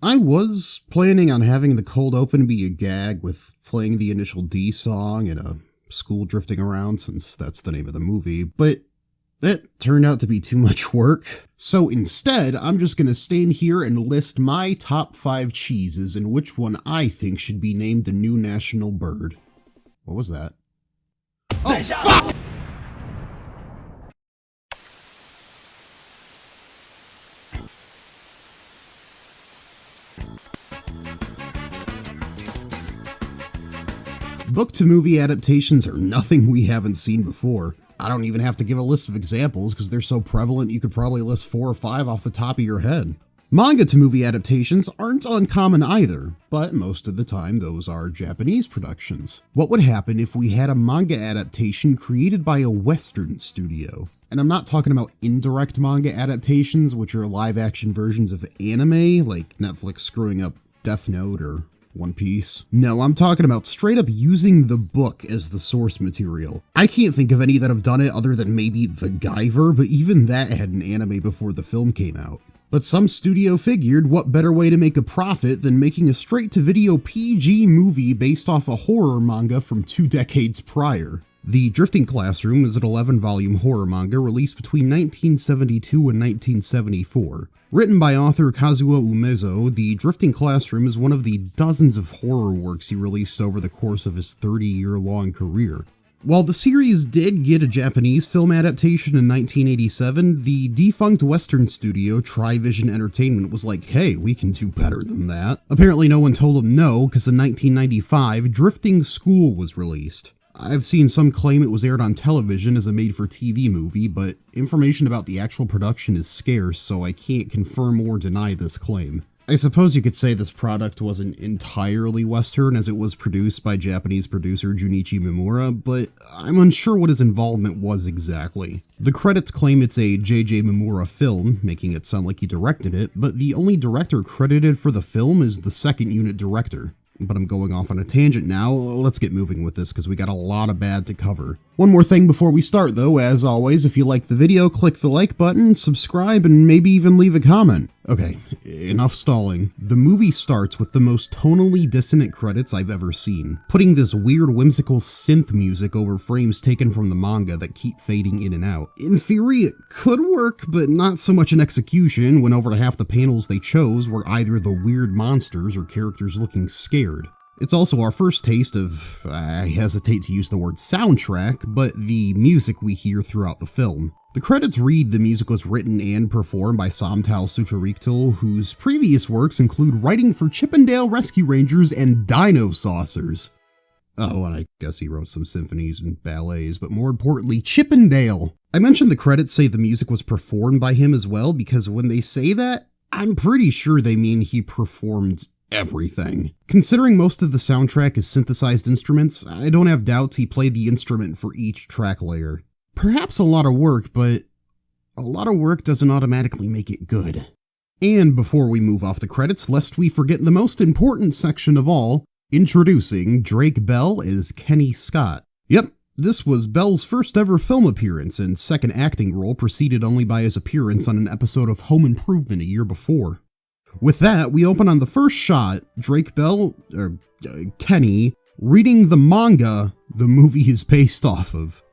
I was planning on having the cold open be a gag with playing the initial D song and a school drifting around, since that's the name of the movie, but that turned out to be too much work. So instead, I'm just gonna stand here and list my top 5 cheeses and which one I think should be named the new national bird. What was that? Oh, fuck! Book-to-movie adaptations are nothing we haven't seen before. I don't even have to give a list of examples because they're so prevalent you could probably list 4 or 5 off the top of your head. Manga-to-movie adaptations aren't uncommon either, but most of the time those are Japanese productions. What would happen if we had a manga adaptation created by a Western studio? And I'm not talking about indirect manga adaptations, which are live-action versions of anime, like Netflix screwing up Death Note or One Piece. No, I'm talking about straight up using the book as the source material. I can't think of any that have done it other than maybe The Guyver, but even that had an anime before the film came out. But some studio figured what better way to make a profit than making a straight-to-video PG movie based off a horror manga from 2 decades prior. The Drifting Classroom is an 11-volume horror manga released between 1972 and 1974. Written by author Kazuo Umezo, The Drifting Classroom is one of the dozens of horror works he released over the course of his 30-year-long career. While the series did get a Japanese film adaptation in 1987, the defunct Western studio Trivision Entertainment was like, hey, we can do better than that. Apparently no one told them no, because in 1995, Drifting School was released. I've seen some claim it was aired on television as a made-for-TV movie, but information about the actual production is scarce, so I can't confirm or deny this claim. I suppose you could say this product wasn't entirely Western, as it was produced by Japanese producer Junichi Mimura, but I'm unsure what his involvement was exactly. The credits claim it's a J.J. Mimura film, making it sound like he directed it, but the only director credited for the film is the second unit director. But I'm going off on a tangent now. Let's get moving with this because we got a lot of bad to cover. One more thing before we start though, as always, if you like the video, click the like button, subscribe, and maybe even leave a comment. Okay, enough stalling. The movie starts with the most tonally dissonant credits I've ever seen, putting this weird whimsical synth music over frames taken from the manga that keep fading in and out. In theory, it could work, but not so much in execution when over half the panels they chose were either the weird monsters or characters looking scared. It's also our first taste of, I hesitate to use the word soundtrack, but the music we hear throughout the film. The credits read the music was written and performed by Samtal Sucharichtal, whose previous works include writing for Chippendale Rescue Rangers and Dino Saucers. Oh, and I guess he wrote some symphonies and ballets, but more importantly, Chippendale. I mentioned the credits say the music was performed by him as well, because when they say that, I'm pretty sure they mean he performed everything. Considering most of the soundtrack is synthesized instruments, I don't have doubts he played the instrument for each track layer. Perhaps a lot of work, but a lot of work doesn't automatically make it good. And before we move off the credits, lest we forget the most important section of all, introducing Drake Bell as Kenny Scott. Yep, this was Bell's first ever film appearance and second acting role, preceded only by his appearance on an episode of Home Improvement a year before. With that, we open on the first shot, Drake Bell, Kenny, reading the manga the movie is based off of.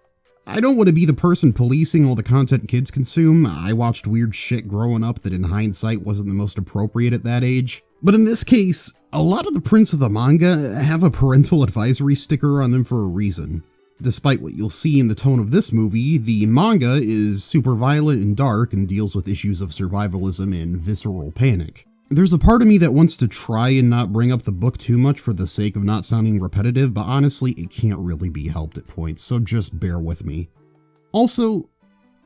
I don't want to be the person policing all the content kids consume. I watched weird shit growing up that in hindsight wasn't the most appropriate at that age. But in this case, a lot of the prints of the manga have a parental advisory sticker on them for a reason. Despite what you'll see in the tone of this movie, the manga is super violent and dark and deals with issues of survivalism and visceral panic. There's a part of me that wants to try and not bring up the book too much for the sake of not sounding repetitive, but honestly, it can't really be helped at points, so just bear with me. Also,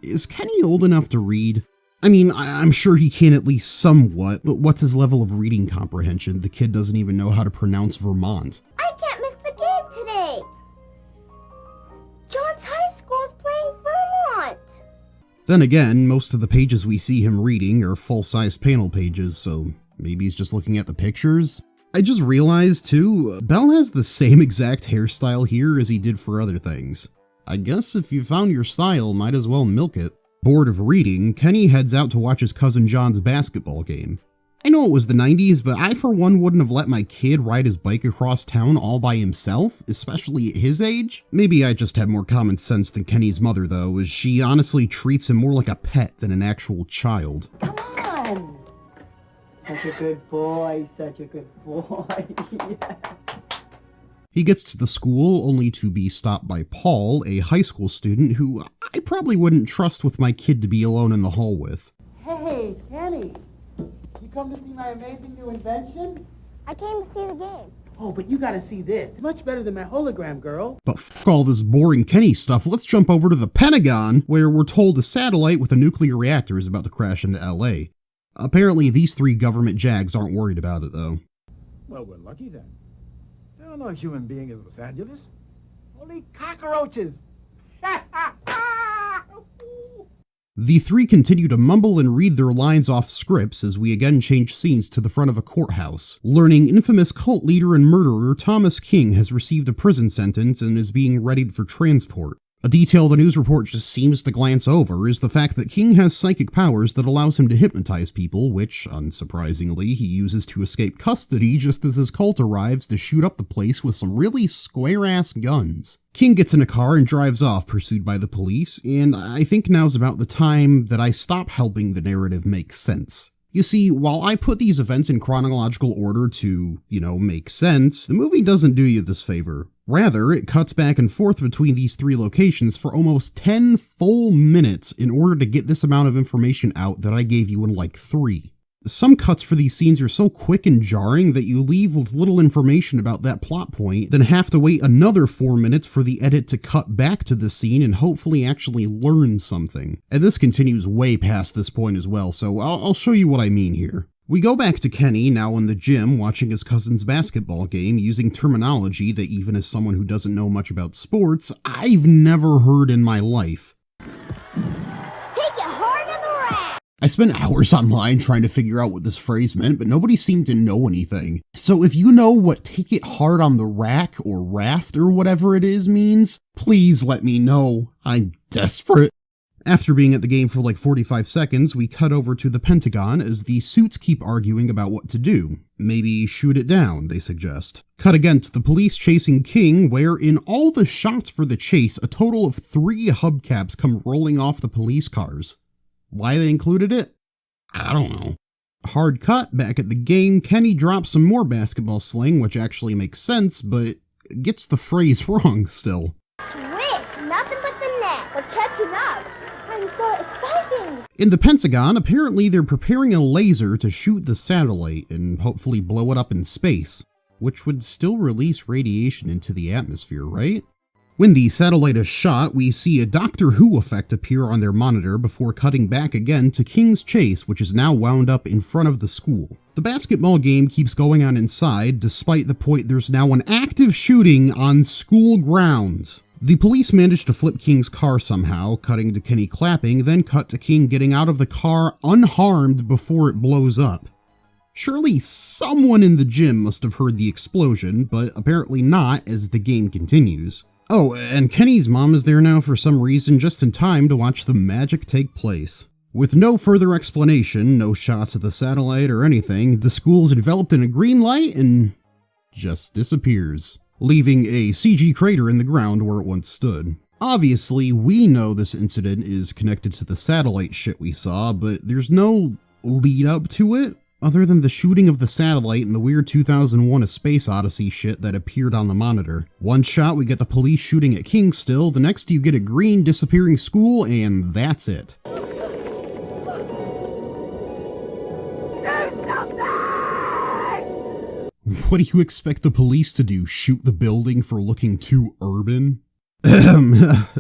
is Kenny old enough to read? I mean, I'm sure he can at least somewhat, but what's his level of reading comprehension? The kid doesn't even know how to pronounce Vermont. I can't miss the game today! John's high school's playing Vermont! Then again, most of the pages we see him reading are full-size panel pages, so maybe he's just looking at the pictures? I just realized, too, Bell has the same exact hairstyle here as he did for other things. I guess if you found your style, might as well milk it. Bored of reading, Kenny heads out to watch his cousin John's basketball game. I know it was the 90s, but I for one wouldn't have let my kid ride his bike across town all by himself, especially at his age. Maybe I just have more common sense than Kenny's mother though, as she honestly treats him more like a pet than an actual child. Come on! Such a good boy, such a good boy. Yes. He gets to the school only to be stopped by Paul, a high school student who I probably wouldn't trust with my kid to be alone in the hall with. Hey, Kenny! You come to see my amazing new invention? I came to see the game. Oh, but you gotta see this. It's much better than my hologram, girl. But f*** all this boring Kenny stuff, let's jump over to the Pentagon, where we're told a satellite with a nuclear reactor is about to crash into LA. Apparently these 3 government jags aren't worried about it though. Well, we're lucky then. There are no human beings in Los Angeles. Only cockroaches. The 3 continue to mumble and read their lines off scripts as we again change scenes to the front of a courthouse, learning infamous cult leader and murderer Thomas King has received a prison sentence and is being readied for transport. A detail the news report just seems to glance over is the fact that King has psychic powers that allows him to hypnotize people, which, unsurprisingly, he uses to escape custody just as his cult arrives to shoot up the place with some really square-ass guns. King gets in a car and drives off, pursued by the police, and I think now's about the time that I stop helping the narrative make sense. You see, while I put these events in chronological order to, make sense, the movie doesn't do you this favor. Rather, it cuts back and forth between these 3 locations for almost 10 full minutes in order to get this amount of information out that I gave you in like 3. Some cuts for these scenes are so quick and jarring that you leave with little information about that plot point, then have to wait another 4 minutes for the edit to cut back to the scene and hopefully actually learn something. And this continues way past this point as well, so I'll show you what I mean here. We go back to Kenny, now in the gym, watching his cousin's basketball game, using terminology that even as someone who doesn't know much about sports, I've never heard in my life. Take it hard on the rack. I spent hours online trying to figure out what this phrase meant, but nobody seemed to know anything. So if you know what take it hard on the rack or raft or whatever it is means, please let me know. I'm desperate. After being at the game for like 45 seconds, we cut over to the Pentagon as the suits keep arguing about what to do. Maybe shoot it down, they suggest. Cut again to the police chasing King, where in all the shots for the chase, a total of 3 hubcaps come rolling off the police cars. Why they included it? I don't know. Hard cut, back at the game, Kenny drops some more basketball sling, which actually makes sense, but gets the phrase wrong still. Swish, nothing but the net. We're catching up. I'm so exciting. In the Pentagon, apparently they're preparing a laser to shoot the satellite and hopefully blow it up in space, which would still release radiation into the atmosphere, right? When the satellite is shot, we see a Doctor Who effect appear on their monitor before cutting back again to King's chase, which is now wound up in front of the school. The basketball game keeps going on inside, despite the point there's now an active shooting on school grounds. The police manage to flip King's car somehow, cutting to Kenny clapping, then cut to King getting out of the car unharmed before it blows up. Surely someone in the gym must have heard the explosion, but apparently not as the game continues. Oh, and Kenny's mom is there now for some reason, just in time to watch the magic take place. With no further explanation, no shots of the satellite or anything, the school's enveloped in a green light and just disappears, leaving a CG crater in the ground where it once stood. Obviously, we know this incident is connected to the satellite shit we saw, but there's no lead up to it, other than the shooting of the satellite and the weird 2001 A Space Odyssey shit that appeared on the monitor. One shot we get the police shooting at King still, the next you get a green disappearing school, and that's it. What do you expect the police to do, shoot the building for looking too urban?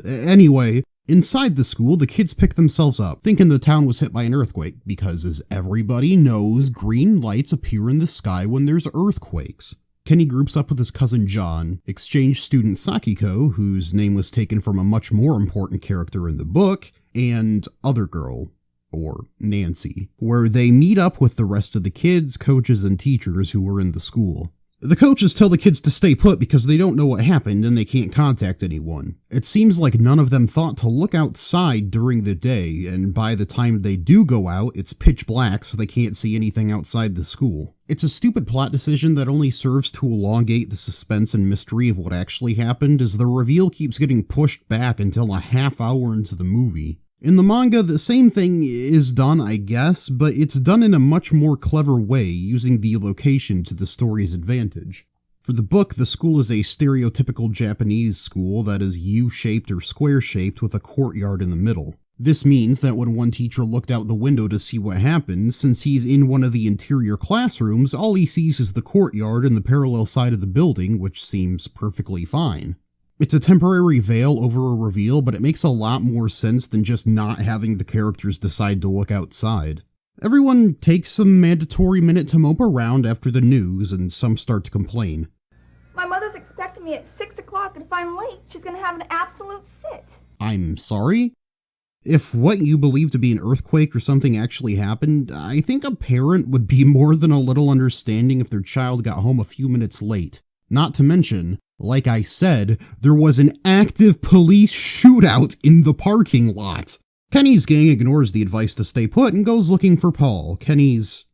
Anyway, inside the school, the kids pick themselves up, thinking the town was hit by an earthquake, because as everybody knows, green lights appear in the sky when there's earthquakes. Kenny groups up with his cousin John, exchange student Sakiko, whose name was taken from a much more important character in the book, and other girl, or Nancy, where they meet up with the rest of the kids, coaches, and teachers who were in the school. The coaches tell the kids to stay put because they don't know what happened and they can't contact anyone. It seems like none of them thought to look outside during the day, and by the time they do go out, it's pitch black so they can't see anything outside the school. It's a stupid plot decision that only serves to elongate the suspense and mystery of what actually happened, as the reveal keeps getting pushed back until a half hour into the movie. In the manga, the same thing is done, I guess, but it's done in a much more clever way, using the location to the story's advantage. For the book, the school is a stereotypical Japanese school that is U-shaped or square-shaped with a courtyard in the middle. This means that when one teacher looked out the window to see what happened, since he's in one of the interior classrooms, all he sees is the courtyard and the parallel side of the building, which seems perfectly fine. It's a temporary veil over a reveal, but it makes a lot more sense than just not having the characters decide to look outside. Everyone takes a mandatory minute to mope around after the news, and some start to complain. My mother's expecting me at 6 o'clock, and if I'm late, she's gonna have an absolute fit. I'm sorry? If what you believe to be an earthquake or something actually happened, I think a parent would be more than a little understanding if their child got home a few minutes late. Not to mention, like I said, there was an active police shootout in the parking lot. Kenny's gang ignores the advice to stay put and goes looking for Paul, Kenny's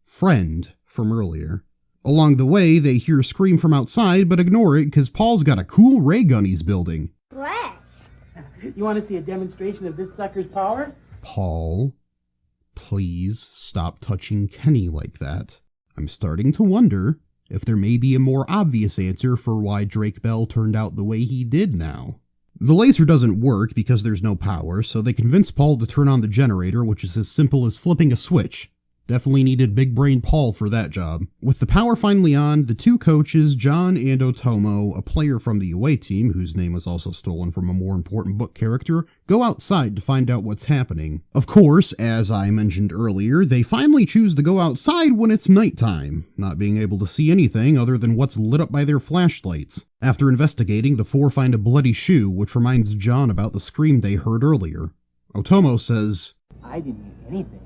friend from earlier. Along the way, they hear a scream from outside, but ignore it because Paul's got a cool ray gun he's building. Brad. You want to see a demonstration of this sucker's power? Paul, please stop touching Kenny like that. I'm starting to wonder if there may be a more obvious answer for why Drake Bell turned out the way he did now. The laser doesn't work because there's no power, so they convince Paul to turn on the generator, which is as simple as flipping a switch. Definitely needed big brain Paul for that job. With the power finally on, the two coaches, John and Otomo, a player from the away team, whose name was also stolen from a more important book character, go outside to find out what's happening. Of course, as I mentioned earlier, they finally choose to go outside when it's nighttime, not being able to see anything other than what's lit up by their flashlights. After investigating, the four find a bloody shoe, which reminds John about the scream they heard earlier. Otomo says, I didn't hear anything.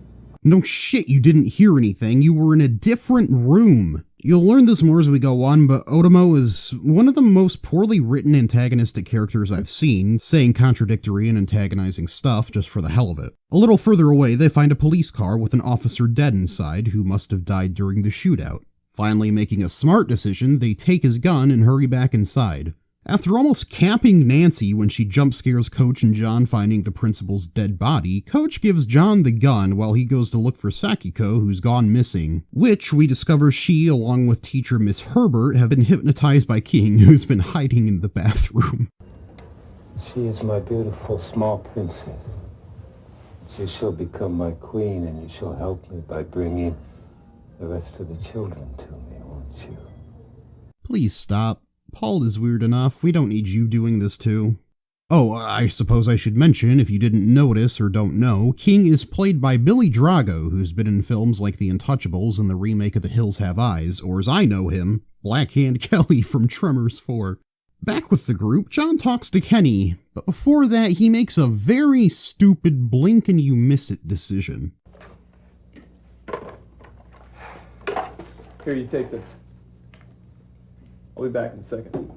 No shit, you didn't hear anything. You were in a different room. You'll learn this more as we go on, but Otomo is one of the most poorly written antagonistic characters I've seen, saying contradictory and antagonizing stuff just for the hell of it. A little further away, they find a police car with an officer dead inside who must have died during the shootout. Finally making a smart decision, they take his gun and hurry back inside. After almost capping Nancy when she jump scares Coach and John finding the principal's dead body, Coach gives John the gun while he goes to look for Sakiko, who's gone missing, which we discover she, along with teacher Miss Herbert, have been hypnotized by King, who's been hiding in the bathroom. She is my beautiful small princess. She shall become my queen, and you shall help me by bringing the rest of the children to me, won't you? Please stop. Paul is weird enough. We don't need you doing this too. Oh, I suppose I should mention, if you didn't notice or don't know, King is played by Billy Drago, who's been in films like The Untouchables and the remake of The Hills Have Eyes, or as I know him, Black Hand Kelly from Tremors 4. Back with the group, John talks to Kenny, but before that he makes a very stupid blink and you miss it decision. Here, you take this. I'll be back in a second.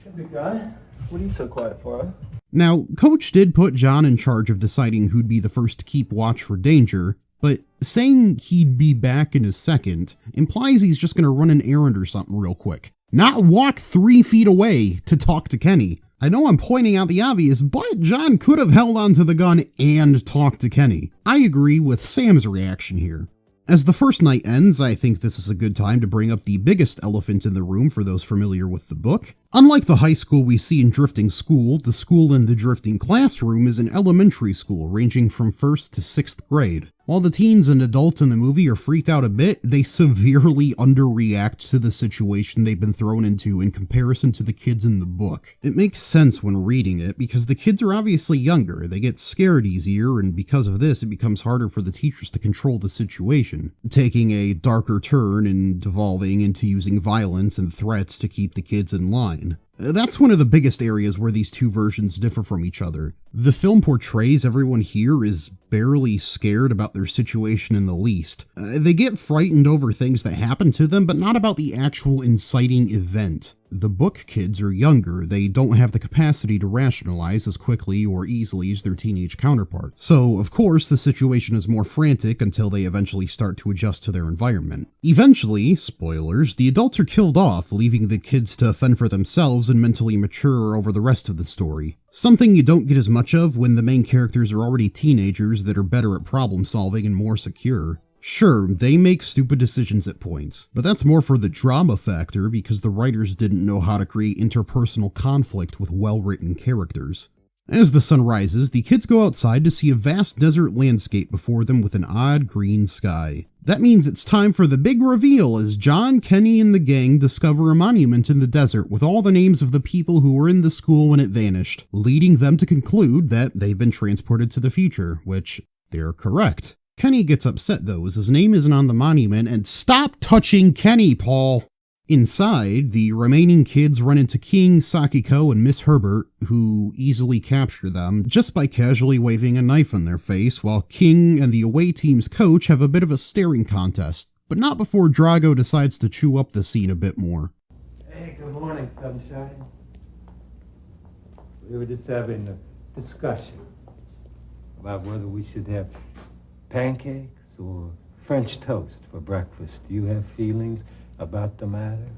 Should be good. What are you so quiet for, huh? Now, Coach did put John in charge of deciding who'd be the first to keep watch for danger, but saying he'd be back in a second implies he's just gonna run an errand or something real quick. Not walk 3 feet away to talk to Kenny. I know I'm pointing out the obvious, but John could have held onto the gun and talked to Kenny. I agree with Sam's reaction here. As the first night ends, I think this is a good time to bring up the biggest elephant in the room for those familiar with the book. Unlike the high school we see in Drifting School, the school in the Drifting Classroom is an elementary school ranging from 1st to 6th grade. While the teens and adults in the movie are freaked out a bit, they severely underreact to the situation they've been thrown into in comparison to the kids in the book. It makes sense when reading it, because the kids are obviously younger, they get scared easier, and because of this it becomes harder for the teachers to control the situation, taking a darker turn and devolving into using violence and threats to keep the kids in line. That's one of the biggest areas where these two versions differ from each other. The film portrays everyone here is barely scared about their situation in the least. They get frightened over things that happen to them, but not about the actual inciting event. The book kids are younger, they don't have the capacity to rationalize as quickly or easily as their teenage counterparts. So, of course, the situation is more frantic until they eventually start to adjust to their environment. Eventually, spoilers, the adults are killed off, leaving the kids to fend for themselves and mentally mature over the rest of the story. Something you don't get as much of when the main characters are already teenagers that are better at problem solving and more secure. Sure, they make stupid decisions at points, but that's more for the drama factor because the writers didn't know how to create interpersonal conflict with well-written characters. As the sun rises, the kids go outside to see a vast desert landscape before them with an odd green sky. That means it's time for the big reveal as John, Kenny, and the gang discover a monument in the desert with all the names of the people who were in the school when it vanished, leading them to conclude that they've been transported to the future, which they're correct. Kenny gets upset though as his name isn't on the monument, and stop touching Kenny, Paul! Inside, the remaining kids run into King, Sakiko, and Miss Herbert, who easily capture them just by casually waving a knife in their face, while King and the away team's coach have a bit of a staring contest, but not before Drago decides to chew up the scene a bit more. Hey, good morning, sunshine. We were just having a discussion about whether we should have pancakes or French toast for breakfast. Do you have feelings about the matter?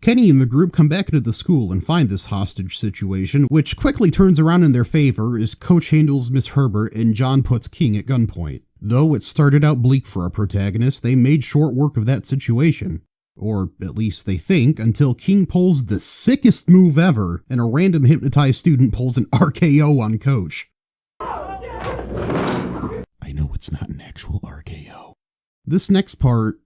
Kenny and the group come back into the school and find this hostage situation, which quickly turns around in their favor as Coach handles Miss Herbert and John puts King at gunpoint. Though it started out bleak for our protagonists, they made short work of that situation. Or at least they think, until King pulls the sickest move ever, and a random hypnotized student pulls an RKO on Coach. I know it's not an actual RKO. This next part,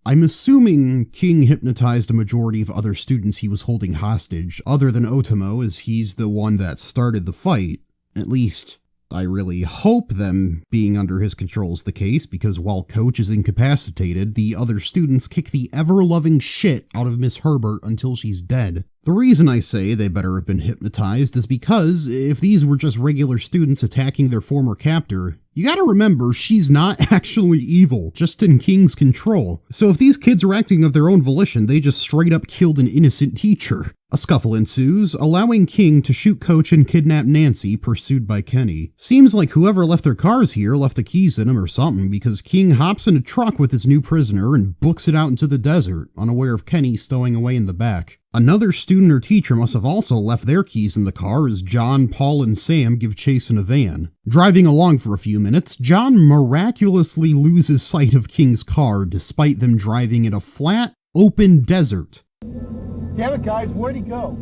I'm assuming King hypnotized a majority of other students he was holding hostage, other than Otomo, as he's the one that started the fight. At least, I really hope them being under his control is the case, because while Coach is incapacitated, the other students kick the ever-loving shit out of Miss Herbert until she's dead. The reason I say they better have been hypnotized is because if these were just regular students attacking their former captor, you gotta remember she's not actually evil, just in King's control. So if these kids are acting of their own volition, they just straight up killed an innocent teacher. A scuffle ensues, allowing King to shoot Coach and kidnap Nancy, pursued by Kenny. Seems like whoever left their cars here left the keys in them or something, because King hops in a truck with his new prisoner and books it out into the desert, unaware of Kenny stowing away in the back. Another student or teacher must have also left their keys in the car as John, Paul, and Sam give chase in a van. Driving along for a few minutes, John miraculously loses sight of King's car despite them driving in a flat, open desert. Damn it, guys, where'd he go?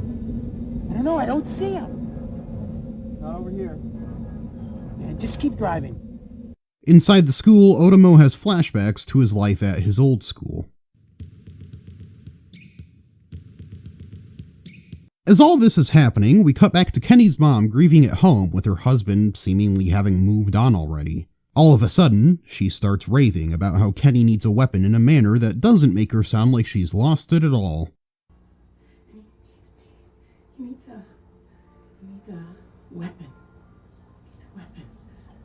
I don't know, I don't see him. Not over here. Man, just keep driving. Inside the school, Otomo has flashbacks to his life at his old school. As all this is happening, we cut back to Kenny's mom grieving at home with her husband seemingly having moved on already. All of a sudden, she starts raving about how Kenny needs a weapon in a manner that doesn't make her sound like she's lost it at all. He needs a weapon.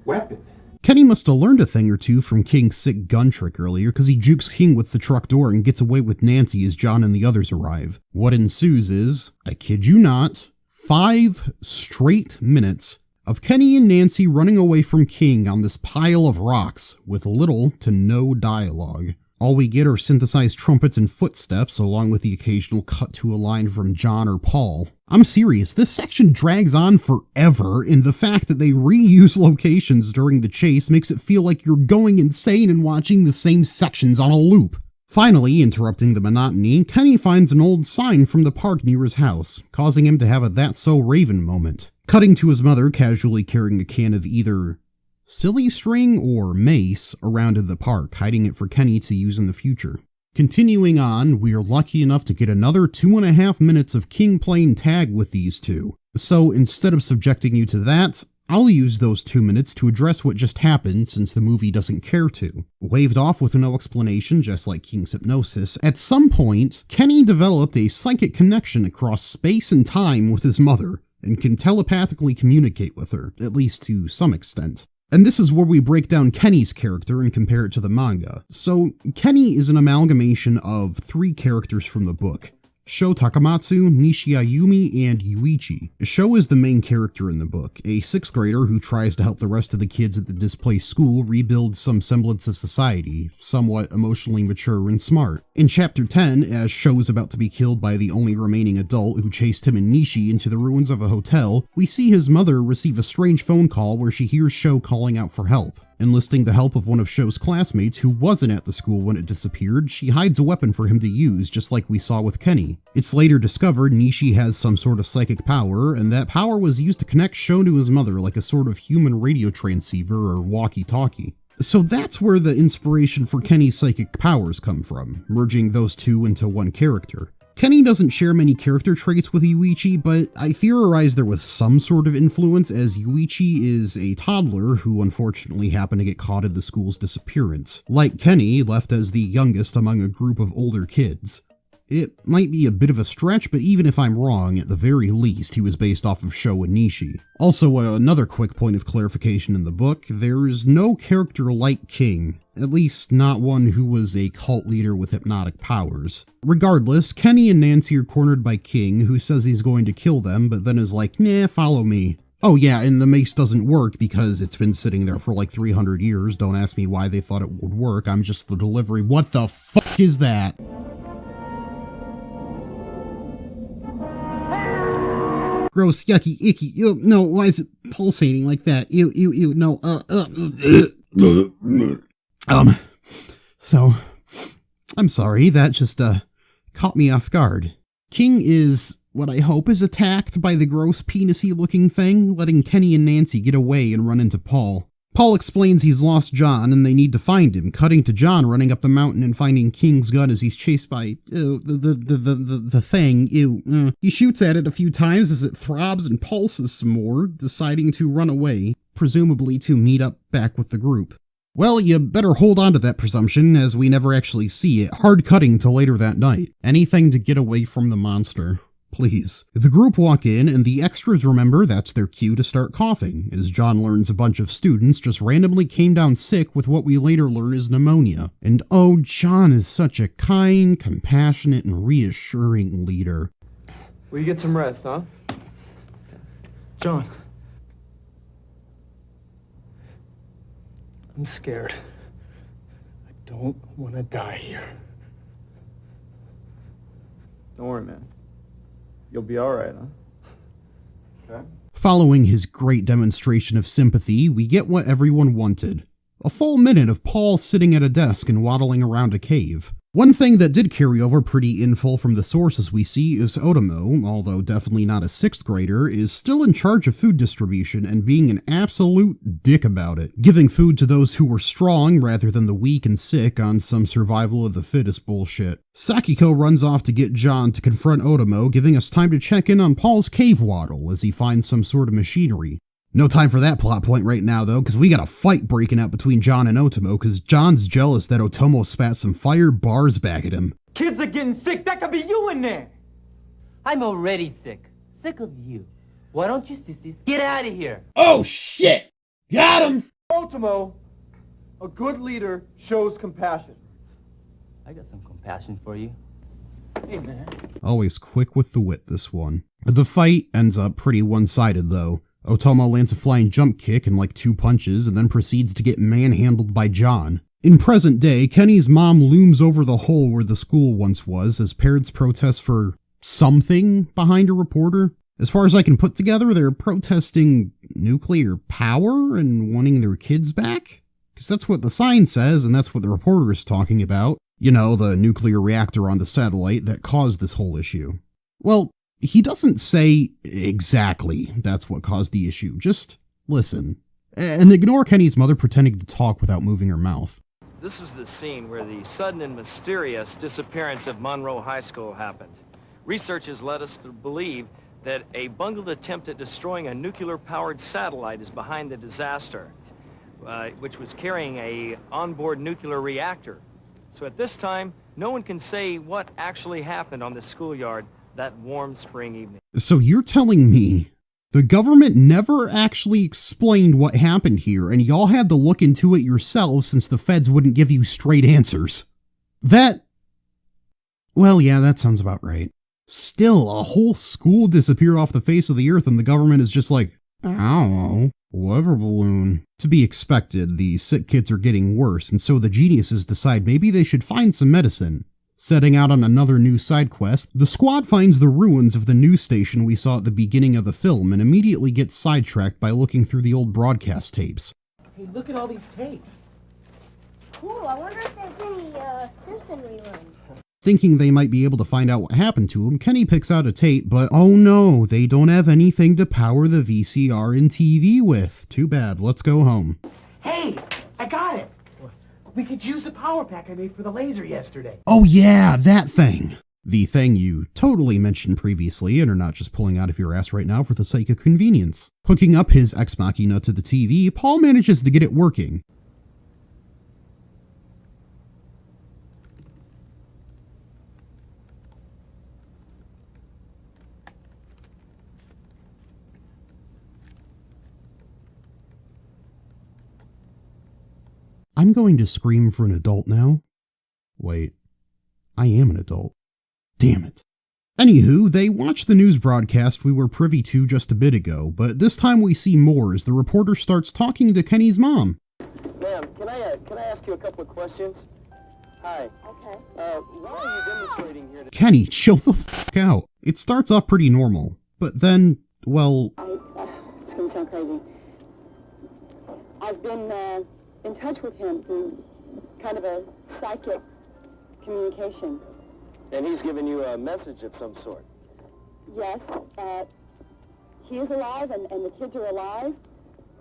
Weapon? Kenny must have learned a thing or two from King's sick gun trick earlier, because he jukes King with the truck door and gets away with Nancy as John and the others arrive. What ensues is, I kid you not, 5 straight minutes of Kenny and Nancy running away from King on this pile of rocks with little to no dialogue. All we get are synthesized trumpets and footsteps, along with the occasional cut to a line from John or Paul. I'm serious, this section drags on forever, and the fact that they reuse locations during the chase makes it feel like you're going insane and watching the same sections on a loop. Finally, interrupting the monotony, Kenny finds an old sign from the park near his house, causing him to have a That's So Raven moment. Cutting to his mother casually carrying a can of either silly string or mace around in the park, hiding it for Kenny to use in the future. Continuing on, we are lucky enough to get another 2.5 minutes of King playing tag with these two. So instead of subjecting you to that, I'll use those 2 minutes to address what just happened since the movie doesn't care to. Waved off with no explanation, just like King's hypnosis, at some point, Kenny developed a psychic connection across space and time with his mother, and can telepathically communicate with her, at least to some extent. And this is where we break down Kenny's character and compare it to the manga. So, Kenny is an amalgamation of 3 characters from the book: Sho Takamatsu, Nishiayumi, and Yuichi. Sho is the main character in the book, a 6th grader who tries to help the rest of the kids at the displaced school rebuild some semblance of society, somewhat emotionally mature and smart. In Chapter 10, as Sho is about to be killed by the only remaining adult who chased him and Nishi into the ruins of a hotel, we see his mother receive a strange phone call where she hears Sho calling out for help. Enlisting the help of one of Sho's classmates who wasn't at the school when it disappeared, she hides a weapon for him to use, just like we saw with Kenny. It's later discovered Nishi has some sort of psychic power, and that power was used to connect Sho to his mother like a sort of human radio transceiver or walkie-talkie. So that's where the inspiration for Kenny's psychic powers come from, merging those two into one character. Kenny doesn't share many character traits with Yuichi, but I theorize there was some sort of influence, as Yuichi is a toddler who unfortunately happened to get caught in the school's disappearance. Like Kenny, left as the youngest among a group of older kids. It might be a bit of a stretch, but even if I'm wrong, at the very least, he was based off of Sho and Nishi. Also, another quick point of clarification in the book, there's no character like King, at least not one who was a cult leader with hypnotic powers. Regardless, Kenny and Nancy are cornered by King, who says he's going to kill them, but then is like, nah, follow me. Oh yeah, and the mace doesn't work because it's been sitting there for like 300 years. Don't ask me why they thought it would work, I'm just the delivery. What the fuck is that? Gross, yucky, icky, ew, no, why is it pulsating like that? Ew, ew, ew, no, so, I'm sorry, that just, caught me off guard. King is, what I hope is attacked by the gross penis-y looking thing, letting Kenny and Nancy get away and run into Paul. Paul explains he's lost John and they need to find him, cutting to John running up the mountain and finding King's gun as he's chased by, the thing, He shoots at it a few times as it throbs and pulses some more, deciding to run away, presumably to meet up back with the group. Well, you better hold on to that presumption, as we never actually see it, hard cutting till later that night. Anything to get away from the monster. Please. The group walk in, and the extras remember that's their cue to start coughing, as John learns a bunch of students just randomly came down sick with what we later learn is pneumonia. And oh, John is such a kind, compassionate, and reassuring leader. Will you get some rest, huh? John. I'm scared. I don't want to die here. Don't worry, man. You'll be all right, huh? Okay. Following his great demonstration of sympathy, we get what everyone wanted. A full minute of Paul sitting at a desk and waddling around a cave. One thing that did carry over pretty in full from the sources we see is Otomo, although definitely not a 6th grader, is still in charge of food distribution and being an absolute dick about it, giving food to those who were strong rather than the weak and sick on some survival of the fittest bullshit. Sakiko runs off to get John to confront Otomo, giving us time to check in on Paul's cave waddle as he finds some sort of machinery. No time for that plot point right now, though, because we got a fight breaking out between John and Otomo, because John's jealous that Otomo spat some fire bars back at him. Kids are getting sick. That could be you in there. I'm already sick. Sick of you. Why don't you sissies get out of here? Oh, shit! Got him! Otomo, a good leader shows compassion. I got some compassion for you. Hey, man. Always quick with the wit, this one. The fight ends up pretty one-sided, though. Otomo lands a flying jump kick and like 2 punches and then proceeds to get manhandled by John. In present day, Kenny's mom looms over the hole where the school once was as parents protest for something behind a reporter. As far as I can put together, they're protesting nuclear power and wanting their kids back? Because that's what the sign says and that's what the reporter is talking about. You know, the nuclear reactor on the satellite that caused this whole issue. Well, he doesn't say exactly that's what caused the issue, just listen. And ignore Kenny's mother pretending to talk without moving her mouth. This is the scene where the sudden and mysterious disappearance of Monroe High School happened. Research has led us to believe that a bungled attempt at destroying a nuclear-powered satellite is behind the disaster, which was carrying a onboard nuclear reactor. So at this time, no one can say what actually happened on the schoolyard that warm spring evening. So you're telling me the government never actually explained what happened here, and y'all had to look into it yourselves since the feds wouldn't give you straight answers? Well, yeah, that sounds about right. Still, a whole school disappeared off the face of the earth and the government is just like, I don't know, weather balloon. To be expected, the sick kids are getting worse, and so the geniuses decide maybe they should find some medicine. Setting out on another new side quest, the squad finds the ruins of the news station we saw at the beginning of the film and immediately gets sidetracked by looking through the old broadcast tapes. Hey, look at all these tapes. Cool, I wonder if there's any, Simpson reruns. Thinking they might be able to find out what happened to him, Kenny picks out a tape, but oh no, they don't have anything to power the VCR and TV with. Too bad, let's go home. Hey, I got it. We could use the power pack I made for the laser yesterday. Oh yeah, that thing! The thing you totally mentioned previously and are not just pulling out of your ass right now for the sake of convenience. Hooking up his Ex Machina to the TV, Paul manages to get it working. I'm going to scream for an adult now. Wait, I am an adult. Damn it. Anywho, they watch the news broadcast we were privy to just a bit ago, but this time we see more as the reporter starts talking to Kenny's mom. Ma'am, can I ask you a couple of questions? Hi. Okay. Why are you demonstrating here today? Kenny, chill the fuck out. It starts off pretty normal, but then, well... It's gonna sound crazy. I've been, in touch with him through kind of a psychic communication. And he's given you a message of some sort. Yes, he is alive and the kids are alive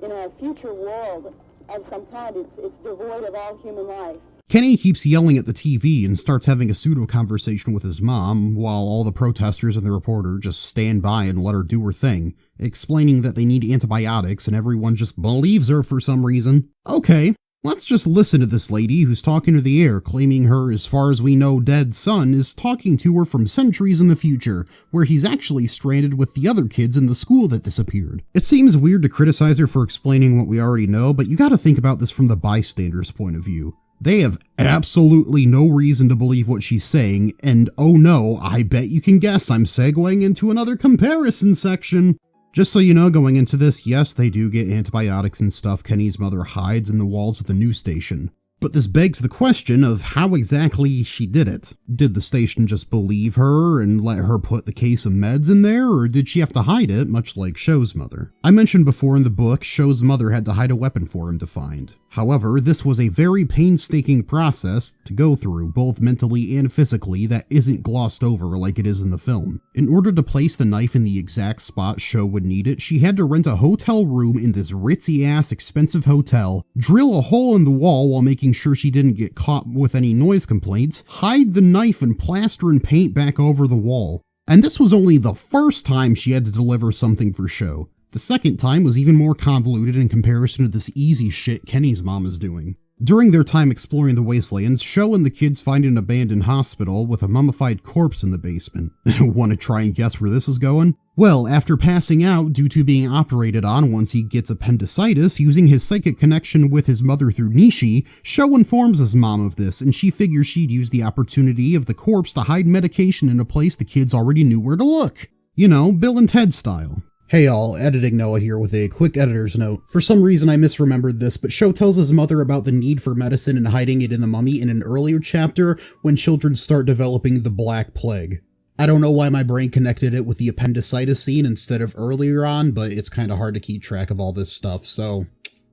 in a future world of some kind. It's devoid of all human life. Kenny keeps yelling at the TV and starts having a pseudo-conversation with his mom, while all the protesters and the reporter just stand by and let her do her thing, explaining that they need antibiotics and everyone just believes her for some reason. Okay, let's just listen to this lady who's talking to the air, claiming her, as far as we know, dead son is talking to her from centuries in the future, where he's actually stranded with the other kids in the school that disappeared. It seems weird to criticize her for explaining what we already know, but you gotta think about this from the bystander's point of view. They have absolutely no reason to believe what she's saying, and oh no, I bet you can guess I'm segueing into another comparison section. Just so you know, going into this, yes, they do get antibiotics and stuff Kenny's mother hides in the walls of the news station. But this begs the question of how exactly she did it. Did the station just believe her and let her put the case of meds in there, or did she have to hide it, much like Sho's mother? I mentioned before in the book, Sho's mother had to hide a weapon for him to find. However, this was a very painstaking process to go through, both mentally and physically, that isn't glossed over like it is in the film. In order to place the knife in the exact spot Sho would need it, she had to rent a hotel room in this ritzy-ass expensive hotel, drill a hole in the wall while making sure she didn't get caught with any noise complaints, hide the knife and plaster and paint back over the wall. And this was only the first time she had to deliver something for Sho. The second time was even more convoluted in comparison to this easy shit Kenny's mom is doing. During their time exploring the wastelands, Sho and the kids find an abandoned hospital with a mummified corpse in the basement. Want to try and guess where this is going? Well, after passing out due to being operated on once he gets appendicitis, using his psychic connection with his mother through Nishi, Sho informs his mom of this, and she figures she'd use the opportunity of the corpse to hide medication in a place the kids already knew where to look. You know, Bill and Ted style. Hey all, Editing Noah here with a quick editor's note. For some reason I misremembered this, but Sho tells his mother about the need for medicine and hiding it in the mummy in an earlier chapter when children start developing the Black Plague. I don't know why my brain connected it with the appendicitis scene instead of earlier on, but it's kinda hard to keep track of all this stuff, so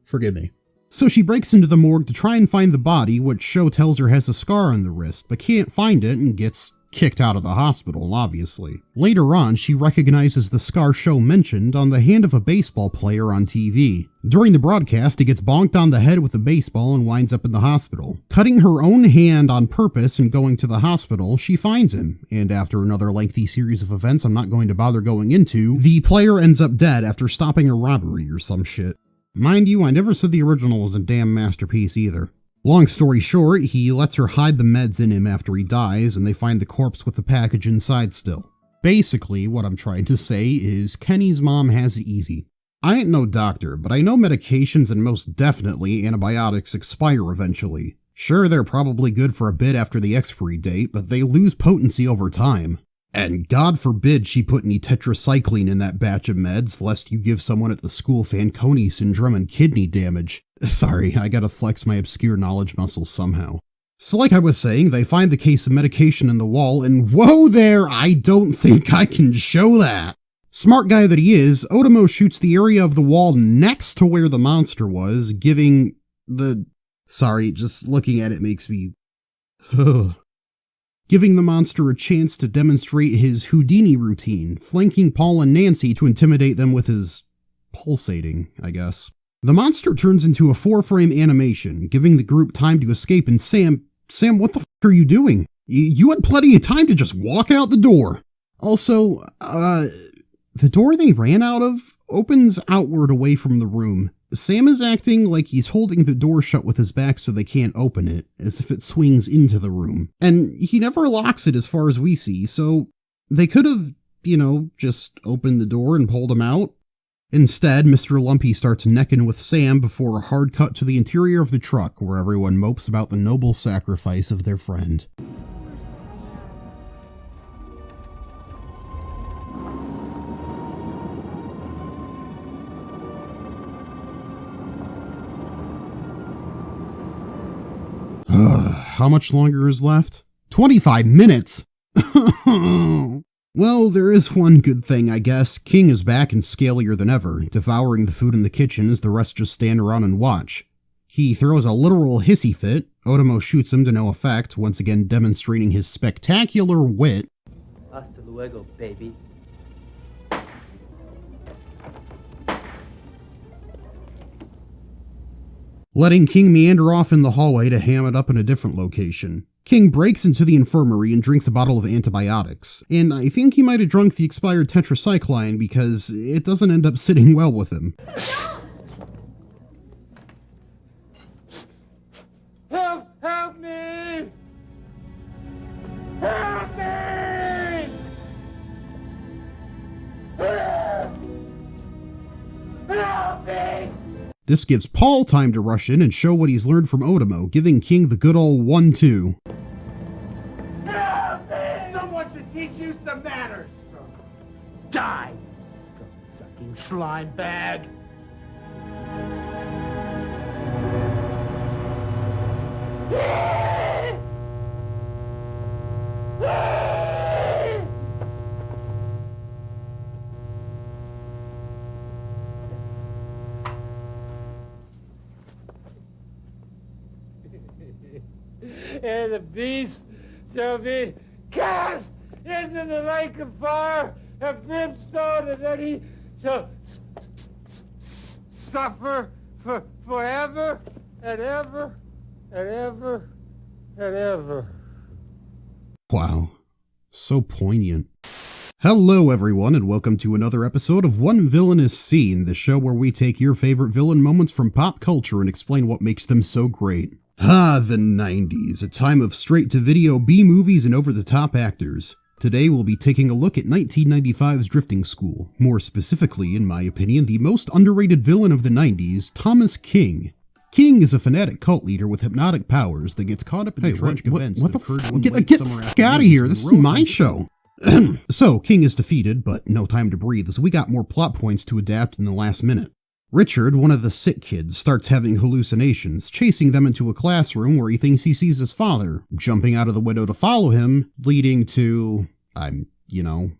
forgive me. So she breaks into the morgue to try and find the body, which Sho tells her has a scar on the wrist, but can't find it and gets kicked out of the hospital, obviously. Later on, she recognizes the scar Show mentioned on the hand of a baseball player on TV. During the broadcast, he gets bonked on the head with a baseball and winds up in the hospital. Cutting her own hand on purpose and going to the hospital, she finds him, and after another lengthy series of events I'm not going to bother going into, the player ends up dead after stopping a robbery or some shit. Mind you, I never said the original was a damn masterpiece either. Long story short, he lets her hide the meds in him after he dies, and they find the corpse with the package inside still. Basically, what I'm trying to say is Kenny's mom has it easy. I ain't no doctor, but I know medications and most definitely antibiotics expire eventually. Sure, they're probably good for a bit after the expiry date, but they lose potency over time. And God forbid she put any tetracycline in that batch of meds, lest you give someone at the school Fanconi syndrome and kidney damage. Sorry, I gotta flex my obscure knowledge muscles somehow. So like I was saying, they find the case of medication in the wall, and whoa there, I don't think I can show that. Smart guy that he is, Otomo shoots the area of the wall next to where the monster was, giving the... Sorry, just looking at it makes me... giving the monster a chance to demonstrate his Houdini routine, flanking Paul and Nancy to intimidate them with his pulsating, I guess. The monster turns into a 4-frame animation, giving the group time to escape, and Sam, what the f*** are you doing? You had plenty of time to just walk out the door. Also, the door they ran out of opens outward away from the room. Sam is acting like he's holding the door shut with his back so they can't open it, as if it swings into the room. And he never locks it as far as we see, so they could have, just opened the door and pulled him out. Instead, Mr. Lumpy starts necking with Sam before a hard cut to the interior of the truck, where everyone mopes about the noble sacrifice of their friend. How much longer is left? 25 minutes! Well, there is one good thing, I guess. King is back and scalier than ever, devouring the food in the kitchen as the rest just stand around and watch. He throws a literal hissy fit. Otomo shoots him to no effect, once again demonstrating his spectacular wit. Hasta luego, baby. Letting King meander off in the hallway to ham it up in a different location. King breaks into the infirmary and drinks a bottle of antibiotics, and I think he might have drunk the expired tetracycline because it doesn't end up sitting well with him. Help me! Help me! Help me! This gives Paul time to rush in and show what he's learned from Otomo, giving King the good old 1-2. Help me! Someone should teach you some manners. Die, you scum-sucking slime bag! And the beast shall be cast into the lake of fire and brimstone, and then he shall suffer for forever and ever and ever and ever. Wow, so poignant. Hello everyone, and welcome to another episode of One Villainous Scene, the show where we take your favorite villain moments from pop culture and explain what makes them so great. The 90s, a time of straight-to-video B-movies and over-the-top actors. Today we'll be taking a look at 1995's Drifting School, more specifically, in my opinion, the most underrated villain of the 90s, Thomas King. King is a fanatic cult leader with hypnotic powers that gets caught up in the tragic events that occurred one late summer afternoon. Get out of here, this is my show! So, King is defeated, but no time to breathe, as we got more plot points to adapt in the last minute. Richard, one of the sick kids, starts having hallucinations, chasing them into a classroom where he thinks he sees his father, jumping out of the window to follow him, leading to,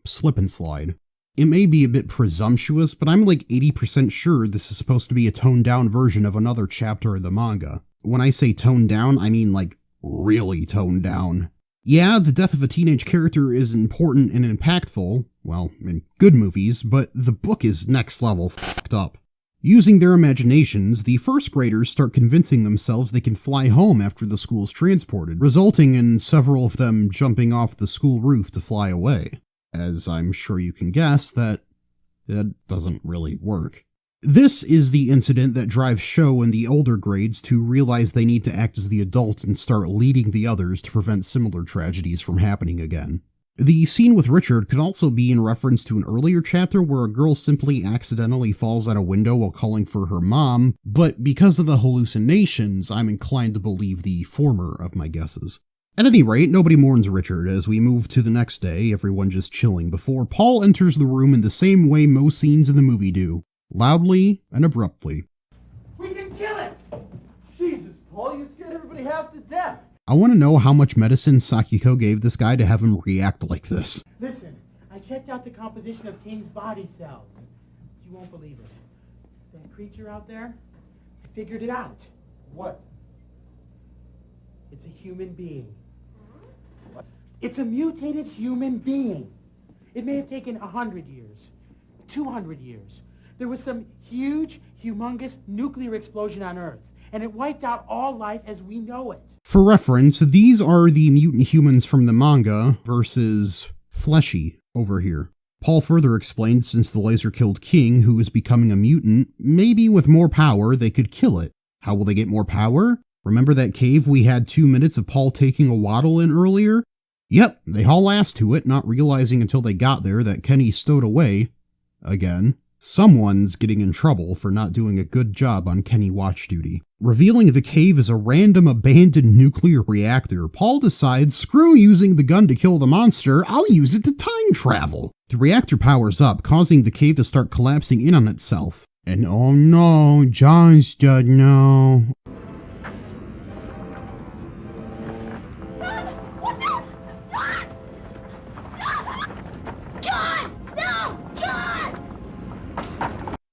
slip and slide. It may be a bit presumptuous, but I'm like 80% sure this is supposed to be a toned-down version of another chapter of the manga. When I say toned down, I mean like really toned down. Yeah, the death of a teenage character is important and impactful, well, in good movies, but the book is next level fucked up. Using their imaginations, the first graders start convincing themselves they can fly home after the school's transported, resulting in several of them jumping off the school roof to fly away. As I'm sure you can guess, that doesn't really work. This is the incident that drives Sho and the older grades to realize they need to act as the adult and start leading the others to prevent similar tragedies from happening again. The scene with Richard could also be in reference to an earlier chapter where a girl simply accidentally falls out a window while calling for her mom, but because of the hallucinations, I'm inclined to believe the former of my guesses. At any rate, nobody mourns Richard as we move to the next day, everyone just chilling, before Paul enters the room in the same way most scenes in the movie do. Loudly and abruptly. We can kill it! Jesus, Paul, you scared everybody half to death. I want to know how much medicine Sakiko gave this guy to have him react like this. Listen, I checked out the composition of King's body cells. You won't believe it. That creature out there, I figured it out. What? It's a human being. What? It's a mutated human being. It may have taken 100 years, 200 years. There was some huge, humongous nuclear explosion on Earth, and it wiped out all life as we know it. For reference, these are the mutant humans from the manga versus Fleshy over here. Paul further explained since the laser killed King, who is becoming a mutant, maybe with more power they could kill it. How will they get more power? Remember that cave we had 2 minutes of Paul taking a waddle in earlier? Yep, they haul ass to it, not realizing until they got there that Kenny stowed away. Again. Someone's getting in trouble for not doing a good job on Kenny watch duty. Revealing the cave is a random abandoned nuclear reactor, Paul decides, screw using the gun to kill the monster, I'll use it to time travel. The reactor powers up, causing the cave to start collapsing in on itself. And oh no, John's dead now.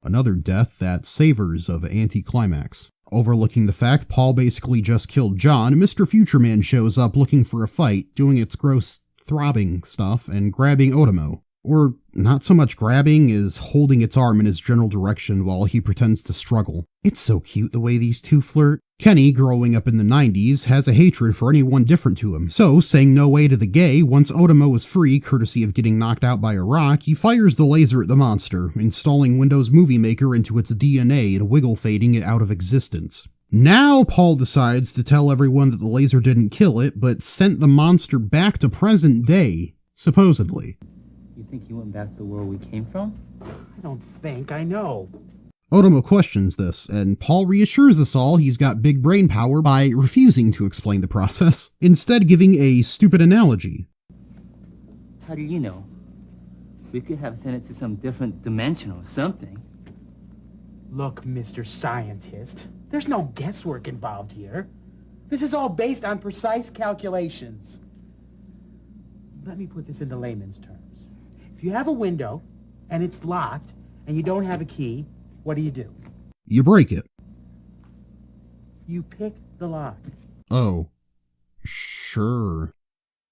Another death that savors of anticlimax. Overlooking the fact Paul basically just killed John, Mr. Future Man shows up looking for a fight, doing its gross throbbing stuff, and grabbing Otomo. Or not so much grabbing as holding its arm in his general direction while he pretends to struggle. It's so cute the way these two flirt. Kenny, growing up in the 90s, has a hatred for anyone different to him, so saying no way to the gay, once Otomo is free, courtesy of getting knocked out by a rock, he fires the laser at the monster, installing Windows Movie Maker into its DNA and wiggle fading it out of existence. Now Paul decides to tell everyone that the laser didn't kill it, but sent the monster back to present day, supposedly. You think he went back to the world we came from? I don't think I know. Otomo questions this, and Paul reassures us all he's got big brain power by refusing to explain the process, instead giving a stupid analogy. How do you know? We could have sent it to some different dimension or something. Look, Mr. Scientist, there's no guesswork involved here. This is all based on precise calculations. Let me put this into layman's terms. If you have a window, and it's locked, and you don't have a key, what do? You break it. You pick the lock. Oh. Sure.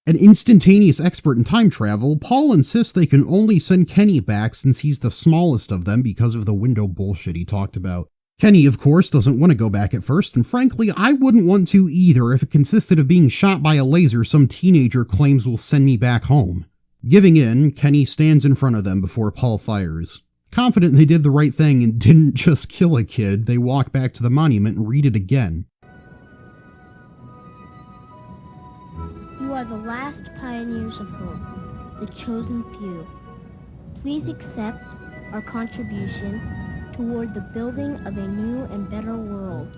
An instantaneous expert in time travel, Paul insists they can only send Kenny back since he's the smallest of them because of the window bullshit he talked about. Kenny, of course, doesn't want to go back at first, and frankly, I wouldn't want to either if it consisted of being shot by a laser some teenager claims will send me back home. Giving in, Kenny stands in front of them before Paul fires. Confident they did the right thing and didn't just kill a kid, they walk back to the monument and read it again. You are the last pioneers of hope, the chosen few. Please accept our contribution toward the building of a new and better world.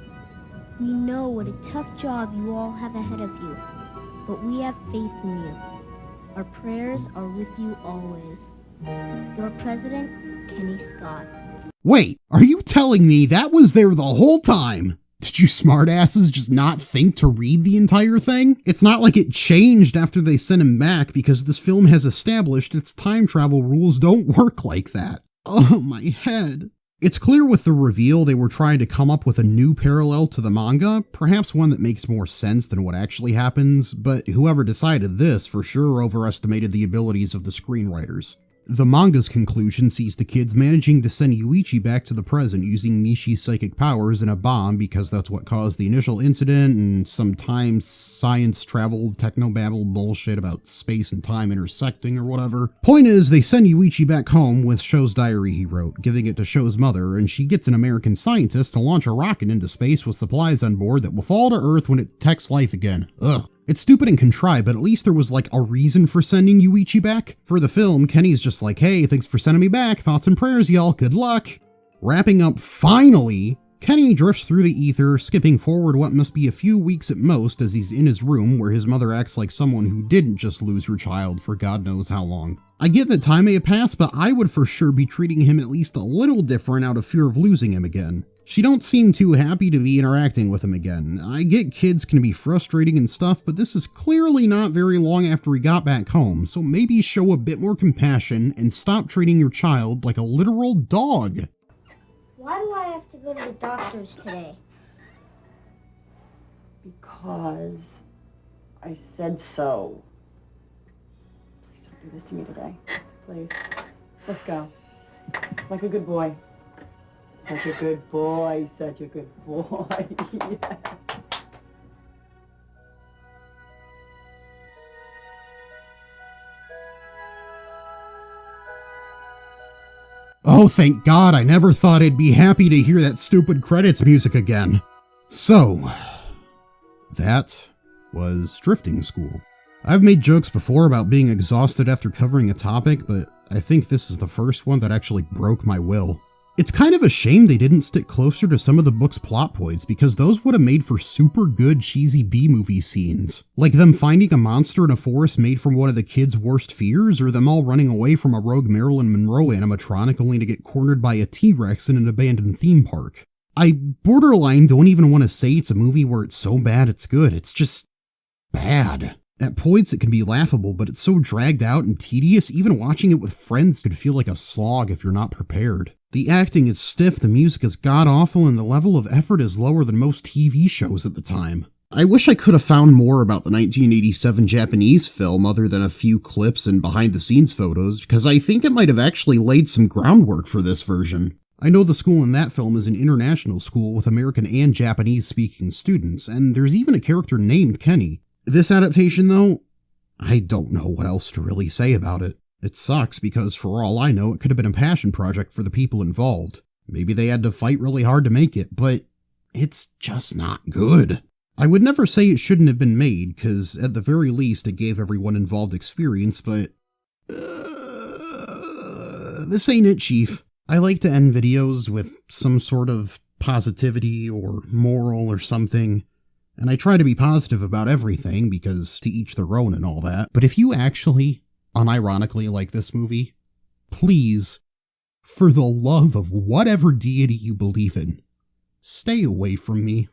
We know what a tough job you all have ahead of you, but we have faith in you. Our prayers are with you always. Your President, Kenny Scott. Wait, are you telling me that was there the whole time? Did you smartasses just not think to read the entire thing? It's not like it changed after they sent him back because this film has established its time travel rules don't work like that. Oh, my head. It's clear with the reveal they were trying to come up with a new parallel to the manga, perhaps one that makes more sense than what actually happens, but whoever decided this for sure overestimated the abilities of the screenwriters. The manga's conclusion sees the kids managing to send Yuichi back to the present using Nishi's psychic powers and a bomb because that's what caused the initial incident and some time science travel technobabble bullshit about space and time intersecting or whatever. Point is, they send Yuichi back home with Sho's diary he wrote, giving it to Sho's mother, and she gets an American scientist to launch a rocket into space with supplies on board that will fall to Earth when it detects life again. Ugh. It's stupid and contrived, but at least there was like a reason for sending Yuichi back. For the film, Kenny's just like, hey, thanks for sending me back, thoughts and prayers, y'all, good luck. Wrapping up, finally, Kenny drifts through the ether, skipping forward what must be a few weeks at most as he's in his room where his mother acts like someone who didn't just lose her child for God knows how long. I get that time may have passed, but I would for sure be treating him at least a little different out of fear of losing him again. She don't seem too happy to be interacting with him again. I get kids can be frustrating and stuff, but this is clearly not very long after he got back home, so maybe show a bit more compassion and stop treating your child like a literal dog. Why do I have to go to the doctor's today? Because I said so. Please don't do this to me today. Please. Let's go. Like a good boy. Such a good boy, such a good boy. Yes. Oh, thank God, I never thought I'd be happy to hear that stupid credits music again. So, that was Drifting School. I've made jokes before about being exhausted after covering a topic, but I think this is the first one that actually broke my will. It's kind of a shame they didn't stick closer to some of the book's plot points because those would have made for super good cheesy B-movie scenes. Like them finding a monster in a forest made from one of the kids' worst fears, or them all running away from a rogue Marilyn Monroe animatronic only to get cornered by a T-Rex in an abandoned theme park. I borderline don't even want to say it's a movie where it's so bad it's good, it's just bad. At points it can be laughable, but it's so dragged out and tedious, even watching it with friends could feel like a slog if you're not prepared. The acting is stiff, the music is god-awful, and the level of effort is lower than most TV shows at the time. I wish I could have found more about the 1987 Japanese film other than a few clips and behind-the-scenes photos, because I think it might have actually laid some groundwork for this version. I know the school in that film is an international school with American and Japanese-speaking students, and there's even a character named Kenny. This adaptation, though, I don't know what else to really say about it. It sucks because, for all I know, it could have been a passion project for the people involved. Maybe they had to fight really hard to make it, but it's just not good. I would never say it shouldn't have been made, because at the very least it gave everyone involved experience, but this ain't it, Chief. I like to end videos with some sort of positivity or moral or something. And I try to be positive about everything, because to each their own and all that. But if you actually, unironically like this movie, please, for the love of whatever deity you believe in, stay away from me.